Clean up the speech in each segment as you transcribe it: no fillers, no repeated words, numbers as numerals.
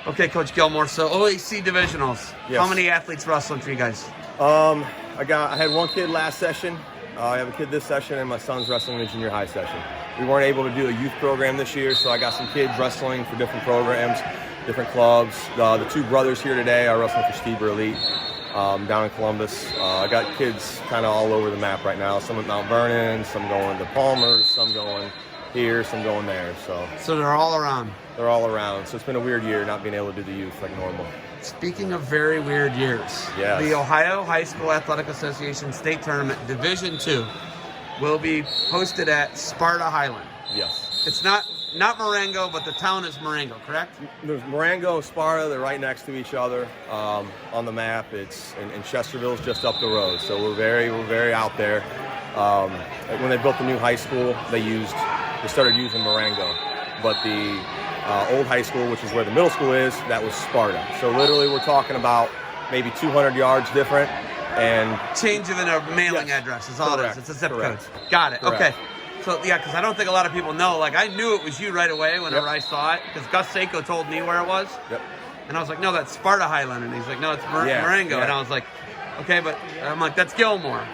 Okay, Coach Gilmore. So OHC Divisionals. Yes. How many athletes wrestling for you guys? I had one kid last session. I have a kid this session, and my son's wrestling in the junior high session. We weren't able to do a youth program this year, so I got some kids wrestling for different programs, different clubs. The two brothers here today are wrestling for Steber Elite down in Columbus. I got kids kind of all over the map right now. Some at Mount Vernon, some going to Palmer, some going here, some going there. So they're all around. They're all around. So it's been a weird year not being able to do the youth like normal. Speaking of very weird years, yes. The Ohio High School Athletic Association State Tournament Division II will be hosted at Sparta, Highland. Yes. It's not Marengo, but the town is Marengo, correct? There's Marengo and Sparta. They're right next to each other on the map. It's and Chesterville's just up the road, so we're very out there. When they built the new high school, they started using Marengo, but the old high school, which is where the middle school is, that was Sparta. So literally, we're talking about maybe 200 yards different, and change of a mailing address is all Correct. it is. It's a zip Correct. code. Got it. Correct. Okay. So yeah, because I don't think a lot of people know. Like I knew it was you right away whenever I saw it, because Gus Seiko told me where it was. Yep. And I was like, no, that's Sparta Highland, and he's like, no, it's Marengo, Yeah. and I was like, okay, but I'm like, that's Gilmore.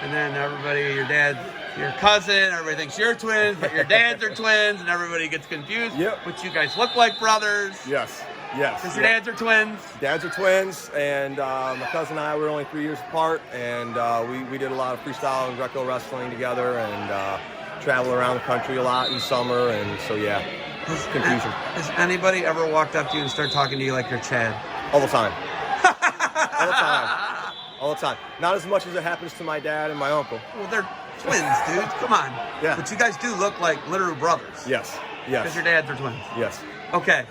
And then everybody, your cousin, everybody thinks you're twins, but your dads are twins, and everybody gets confused. Yep. But you guys look like brothers. Yes. Because your dads are twins. Dads are twins, and my cousin and I were only 3 years apart, and we did a lot of freestyle and Greco wrestling together, and travel around the country a lot in summer, and so yeah, confusion. Has anybody ever walked up to you and started talking to you like you're Chad? All the time. All the time. Not as much as it happens to my dad and my uncle. Well, they're twins, dude. Come on. Yeah. But you guys do look like literal brothers. Yes. Because your dads are twins. Yes. Okay.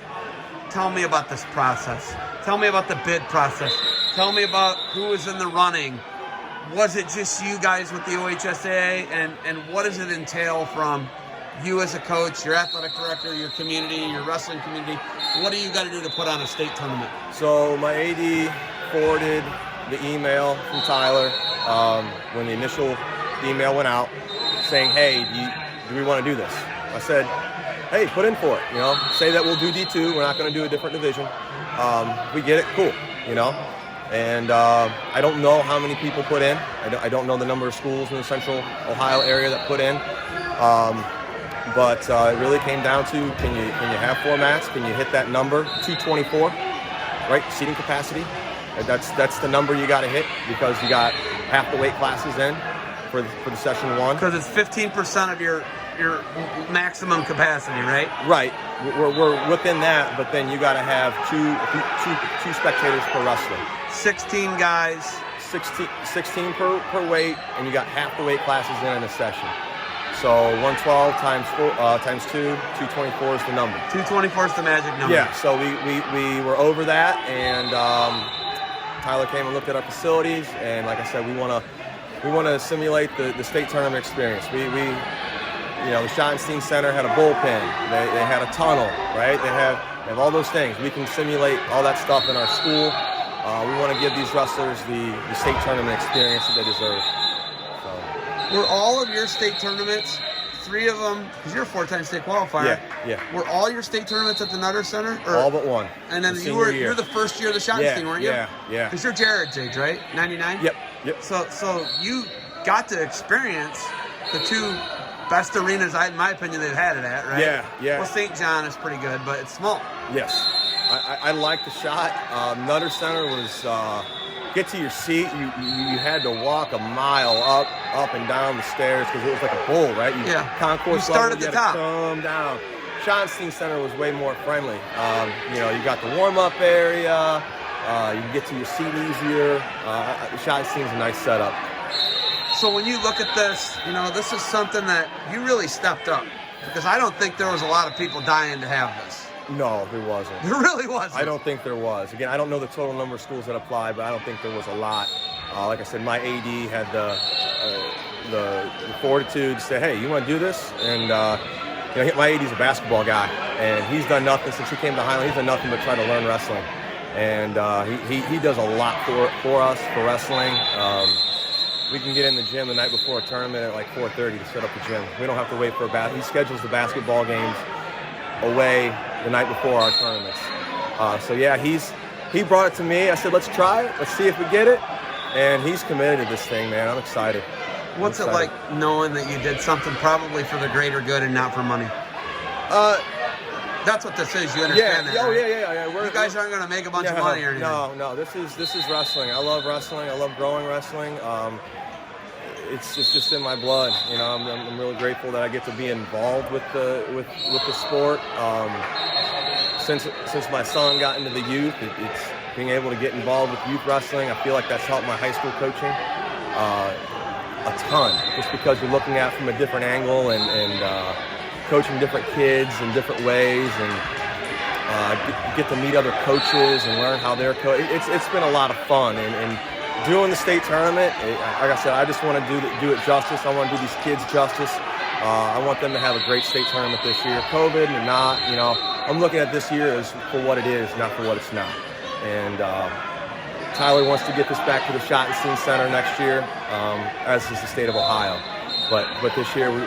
Tell me about this process. Tell me about the bid process. Tell me about who was in the running. Was it just you guys with the OHSAA? And what does it entail from you as a coach, your athletic director, your community, your wrestling community? What do you got to do to put on a state tournament? So my AD forwarded the email from Tyler when the initial email went out saying, hey, do we want to do this? I said, hey, put in for it, say that we'll do D2. We're not going to do a different division. We get it, cool, And I don't know how many people put in. I don't know the number of schools in the central Ohio area that put in. But it really came down to, can you have four mats? Can you hit that number, 224, right? Seating capacity. That's the number you got to hit, because you got half the weight classes in for the session one. Because it's 15% of your maximum capacity, right? Right. We're within that, but then you got to have two spectators per wrestler. 16 guys. 16 per weight, and you got half the weight classes in a session. So 112 times 2, 224 is the number. 224 is the magic number. Yeah. So we were over that, and Tyler came and looked at our facilities, and like I said, we want to simulate the state tournament experience. The Schottenstein Center had a bullpen. They had a tunnel, right? They have all those things. We can simulate all that stuff in our school. We want to give these wrestlers the state tournament experience that they deserve. So. Were all of your state tournaments, 3 of them, because you're a 4-time state qualifier. Yeah. Were all your state tournaments at the Nutter Center? Or? All but one. And then you're the first year of the Schottenstein, weren't you? Yeah. Because you're Jared's age, right? 99? Yep. So you got to experience the 2 best arenas, in my opinion, they've had it at, right? Yeah. Well, St. John is pretty good, but it's small. Yes. I like the shot. Nutter Center was get to your seat. You had to walk a mile up and down the stairs, because it was like a bowl, right? Concourse you start level, at the you top. Had to come down. Schottenstein Center was way more friendly. You got the warm-up area. You can get to your seat easier. Schottenstein's a nice setup. So when you look at this, this is something that you really stepped up, because I don't think there was a lot of people dying to have this. No, there wasn't. There really wasn't. I don't think there was. Again, I don't know the total number of schools that applied, but I don't think there was a lot. Like I said, my AD had the fortitude to say, hey, you want to do this? And my AD's a basketball guy, and he's done nothing since he came to Highland. He's done nothing but try to learn wrestling. And he does a lot for us, for wrestling. We can get in the gym the night before a tournament at like 4:30 to set up the gym. We don't have to wait for he schedules the basketball games away the night before our tournaments. So yeah, he brought it to me. I said, let's try it. Let's see if we get it. And he's committed to this thing, man. I'm excited. What's it like knowing that you did something probably for the greater good and not for money? That's what this is. You understand that? Oh, right? yeah. You guys aren't going to make a bunch of money or anything. No. This is wrestling. I love wrestling. I love growing wrestling. It's just in my blood. You know, I'm really grateful that I get to be involved with the sport. Since my son got into the youth, it's being able to get involved with youth wrestling. I feel like that's helped my high school coaching a ton, just because you're looking at it from a different angle and coaching different kids in different ways, and get to meet other coaches and learn how they're coaching. It's been a lot of fun, and doing the state tournament, like I said, I just want to do it justice. I want to do these kids justice. I want them to have a great state tournament this year. COVID or not, you know, I'm looking at this year as for what it is, not for what it's not. And Tyler wants to get this back to the Schottenstein Center next year, as is the state of Ohio. But this year we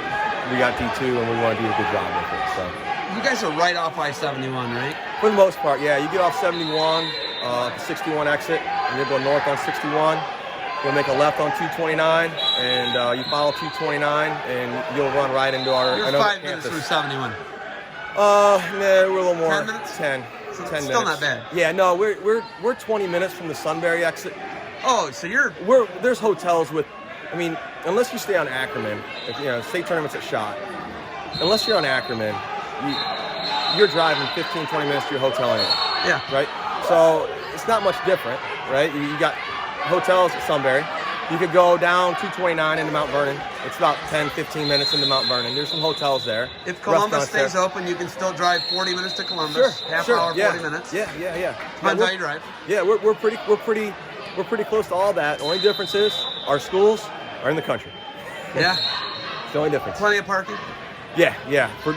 got D2 and we want to do a good job with it. So you guys are right off I-71, right? For the most part, yeah. You get off 71, the 61 exit, and you'll go north on 61. You'll make a left on 229, and you follow 229, and you'll run right into our You're 5 minutes from 71. Nah, we're a little more. 10 minutes? 10. So 10 still minutes. not bad. Yeah, no, we're 20 minutes from the Sunbury exit. Oh, so There's hotels with, I mean, unless you stay on Ackerman, if, you know, state tournaments at Schott, unless you're on Ackerman, you're driving 15, 20 minutes to your hotel anyway. Yeah. Right? So it's not much different, right? You got hotels at Sunbury. You could go down 229 into Mount Vernon. It's about 10, 15 minutes into Mount Vernon. There's some hotels there. If Columbus stays open, you can still drive 40 minutes to Columbus. Sure, Half sure. hour, Yeah. 40 minutes. Yeah. Depends how you drive. Yeah, we're pretty close to all that. The only difference is our schools are in the country. Yeah. It's the only difference. Plenty of parking. Yeah.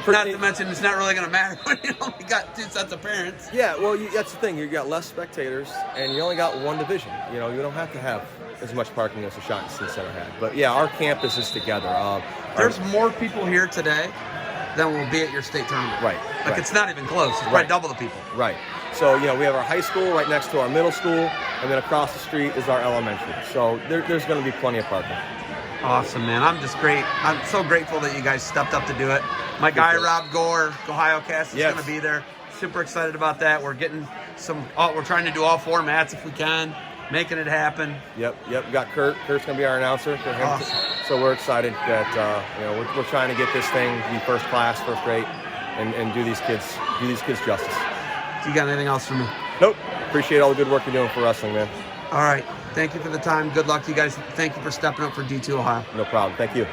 Not to mention, it's not really going to matter when you only got 2 sets of parents. Yeah, well, that's the thing. You got less spectators, and you only got one division. You know, you don't have to have as much parking as the Schottenstein Center had. But yeah, our campus is together. There's more people here today than will be at your state tournament. Right. It's not even close. It's probably double the people. Right. So, you know, we have our high school right next to our middle school, and then across the street is our elementary. So there's going to be plenty of parking. Awesome, man. I'm so grateful that you guys stepped up to do it. My guy, Rob Gore, Ohio Cast, is going to be there. Super excited about that. We're getting we're trying to do all formats if we can, making it happen. Yep. We got Kurt. Kurt's going to be our announcer. Awesome. So we're excited that, you know, we're trying to get this thing to be first class, first rate, and do these kids justice. You got anything else for me? Nope. Appreciate all the good work you're doing for wrestling, man. All right. Thank you for the time. Good luck to you guys. Thank you for stepping up for D2 Ohio. No problem. Thank you.